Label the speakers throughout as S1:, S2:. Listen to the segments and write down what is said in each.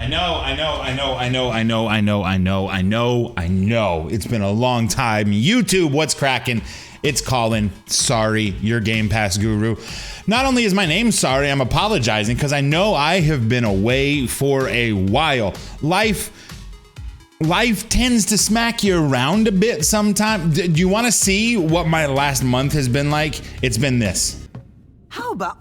S1: know. It's been a long time. YouTube, what's cracking? It's Colin. Sorry, your Game Pass guru. Not only is my name sorry, I'm apologizing because I know I have been away for a while. Life tends to smack you around a bit sometimes. Do you want to see what my last month has been like? It's been this.
S2: How about...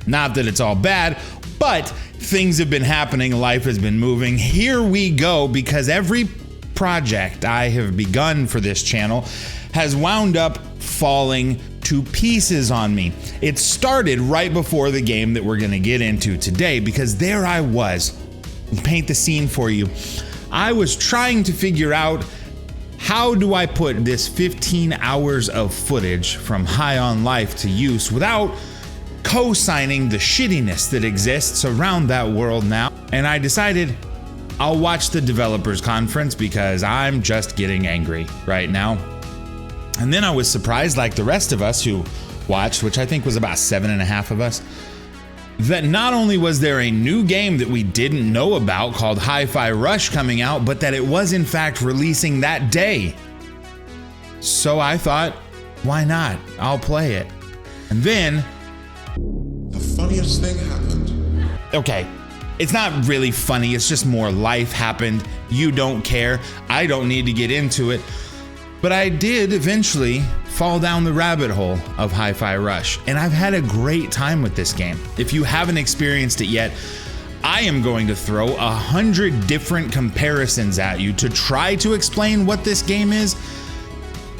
S1: Not that it's all bad, but things have been happening, life has been moving. Here we go, because every project I have begun for this channel has wound up falling to pieces on me. It started right before the game that we're gonna get into today, because there I was. Paint the scene for you. I was trying to figure out, how do I put this 15 hours of footage from High on Life to use without co-signing the shittiness that exists around that world now? And I decided I'll watch the developers conference because I'm just getting angry right now. And then I was surprised, like the rest of us who watched, which I think was about 7.5 of us, that not only was there a new game that we didn't know about called Hi-Fi Rush coming out, but that it was in fact releasing that day. So I thought, why not? I'll play it. And then
S3: the funniest thing happened.
S1: Okay, it's not really funny, it's just more life happened. You don't care, I don't need to get into it. But I did eventually fall down the rabbit hole of Hi-Fi Rush, and I've had a great time with this game. If you haven't experienced it yet, I am going to throw 100 different comparisons at you to try to explain what this game is,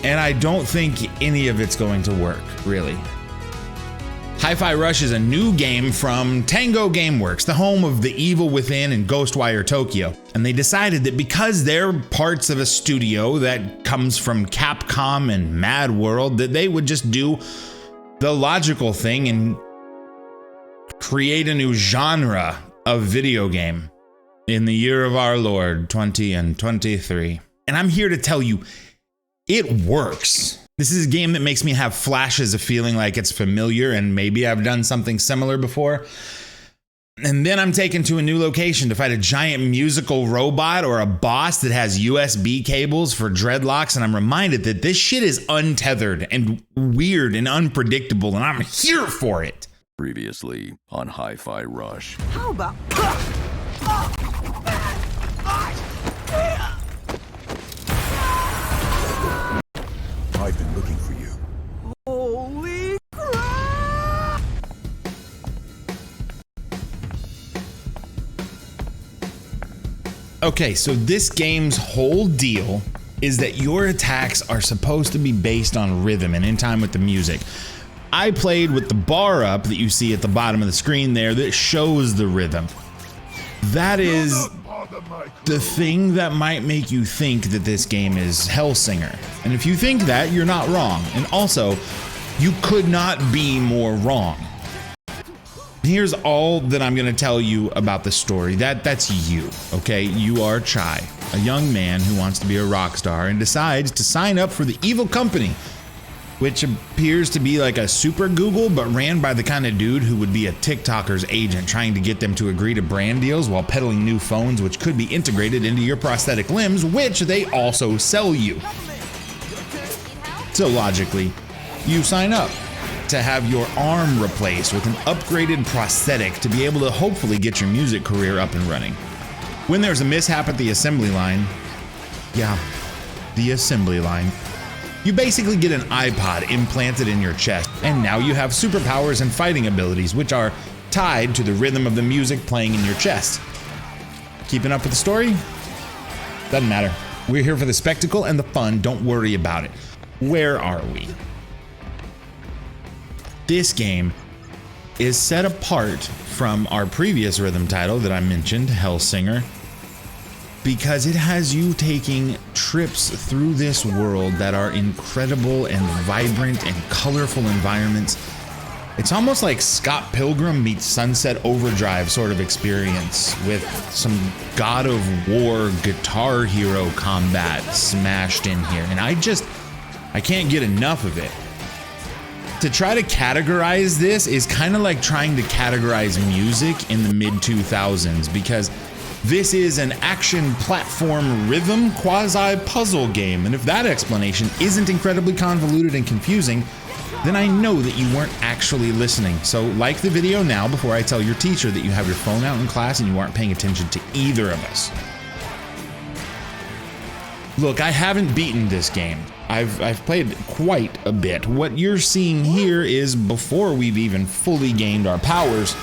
S1: and I don't think any of it's going to work, really. Hi-Fi Rush is a new game from Tango Gameworks, the home of The Evil Within and Ghostwire Tokyo. And they decided that because they're parts of a studio that comes from Capcom and Mad World, that they would just do the logical thing and create a new genre of video game in the year of our Lord 2023. And I'm here to tell you, it works. This is a game that makes me have flashes of feeling like it's familiar and maybe I've done something similar before. And then I'm taken to a new location to fight a giant musical robot or a boss that has USB cables for dreadlocks, and I'm reminded that this shit is untethered and weird and unpredictable, and I'm here for it.
S4: Previously on Hi-Fi Rush.
S2: How about...
S4: I've been looking for you.
S2: Holy crap!
S1: Okay, so this game's whole deal is that your attacks are supposed to be based on rhythm and in time with the music. I played with the bar up that you see at the bottom of the screen there that shows the rhythm. That is the thing that might make you think that this game is Hellsinger. And if you think that, you're not wrong. And also, you could not be more wrong. Here's all that I'm gonna tell you about the story. That's you, okay? You are Chai, a young man who wants to be a rock star and decides to sign up for the Evil Company, which appears to be like a super Google, but ran by the kind of dude who would be a TikToker's agent trying to get them to agree to brand deals while peddling new phones which could be integrated into your prosthetic limbs, which they also sell you. So logically, you sign up to have your arm replaced with an upgraded prosthetic to be able to hopefully get your music career up and running. When there's a mishap at the assembly line, yeah, the assembly line, you basically get an iPod implanted in your chest, and now you have superpowers and fighting abilities which are tied to the rhythm of the music playing in your chest. Keeping up with the story? Doesn't matter. We're here for the spectacle and the fun, don't worry about it. Where are we? This game is set apart from our previous rhythm title that I mentioned, Hellsinger, because it has you taking trips through this world that are incredible and vibrant and colorful environments. It's almost like Scott Pilgrim meets Sunset Overdrive sort of experience with some God of War Guitar Hero combat smashed in here. And I can't get enough of it. To try to categorize this is kind of like trying to categorize music in the mid-2000s, because this is an action platform rhythm quasi-puzzle game. And if that explanation isn't incredibly convoluted and confusing, then I know that you weren't actually listening. So like the video now before I tell your teacher that you have your phone out in class and you aren't paying attention to either of us. Look, I haven't beaten this game. I've played quite a bit. What you're seeing here is before we've even fully gained our powers.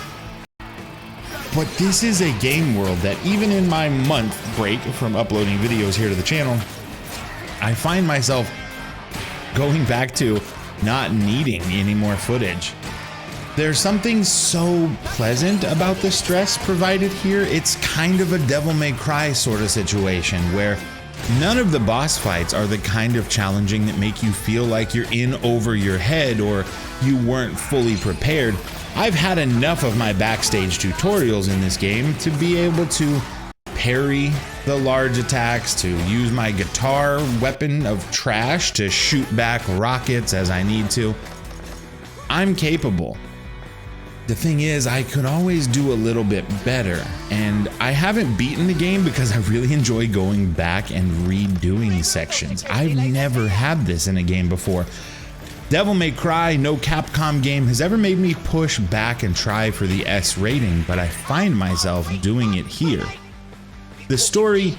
S1: But this is a game world that even in my month break from uploading videos here to the channel, I find myself going back to not needing any more footage. There's something so pleasant about the stress provided here. It's kind of a Devil May Cry sort of situation where none of the boss fights are the kind of challenging that make you feel like you're in over your head or you weren't fully prepared. I've had enough of my backstage tutorials in this game to be able to parry the large attacks, to use my guitar weapon of trash to shoot back rockets as I need to. I'm capable. The thing is, I could always do a little bit better, and I haven't beaten the game because I really enjoy going back and redoing sections. I've never had this in a game before. Devil May Cry, no Capcom game has ever made me push back and try for the S rating, but I find myself doing it here. The story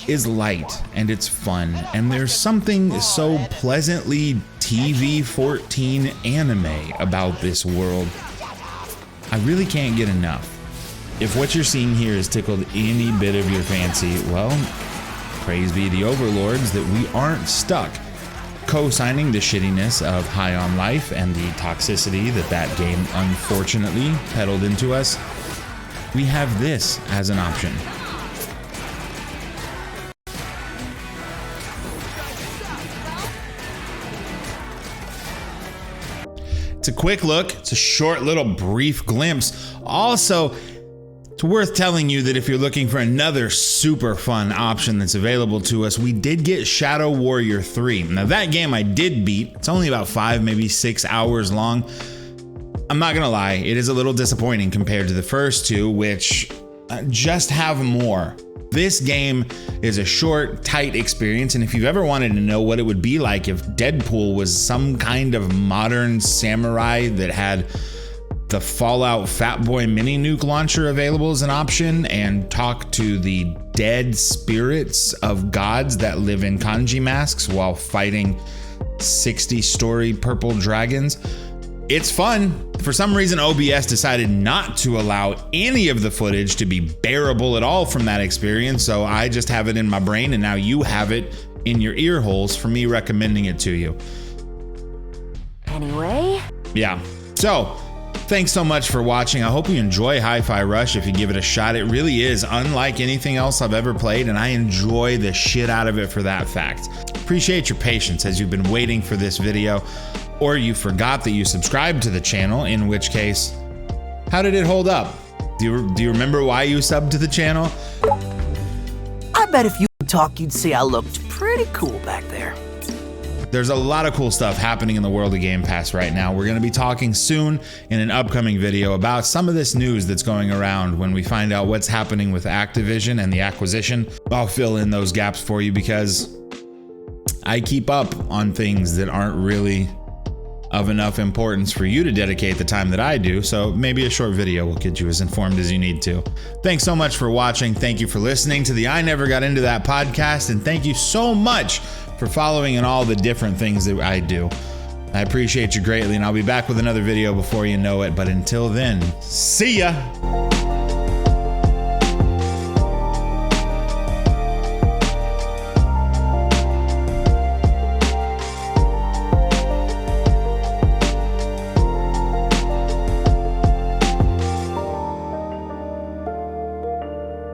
S1: is light and it's fun, and there's something so pleasantly TV-14 anime about this world. I really can't get enough. If what you're seeing here has tickled any bit of your fancy, well, praise be the overlords that we aren't stuck co-signing the shittiness of High on Life and the toxicity that game unfortunately peddled into us. We have this as an option. It's a quick look. It's a short little brief glimpse. Also, it's worth telling you that if you're looking for another super fun option that's available to us, we did get Shadow Warrior 3. Now that game I did beat. It's only about 5, maybe 6 hours long. I'm not gonna lie, it is a little disappointing compared to the first two, which just have more. This game is a short, tight experience, and if you've ever wanted to know what it would be like if Deadpool was some kind of modern samurai that had the Fallout Fatboy mini nuke launcher available as an option and talk to the dead spirits of gods that live in kanji masks while fighting 60-story purple dragons, it's fun. For some reason, OBS decided not to allow any of the footage to be bearable at all from that experience, so I just have it in my brain, and now you have it in your ear holes for me recommending it to you.
S5: Anyway?
S1: Yeah. So, thanks so much for watching. I hope you enjoy Hi-Fi Rush if you give it a shot. It really is unlike anything else I've ever played, and I enjoy the shit out of it for that fact. Appreciate your patience as you've been waiting for this video, or you forgot that you subscribed to the channel, in which case, how did it hold up? Do you remember why you subbed to the channel?
S2: I bet if you could talk, you'd see I looked pretty cool back there.
S1: There's a lot of cool stuff happening in the world of Game Pass right now. We're going to be talking soon in an upcoming video about some of this news that's going around when we find out what's happening with Activision and the acquisition. I'll fill in those gaps for you because I keep up on things that aren't really of enough importance for you to dedicate the time that I do, so maybe a short video will get you as informed as you need to. Thanks so much for watching. Thank you for listening to the I Never Got Into That podcast, and thank you so much for following in all the different things that I do. I appreciate you greatly, and I'll be back with another video before you know it, but until then, see ya!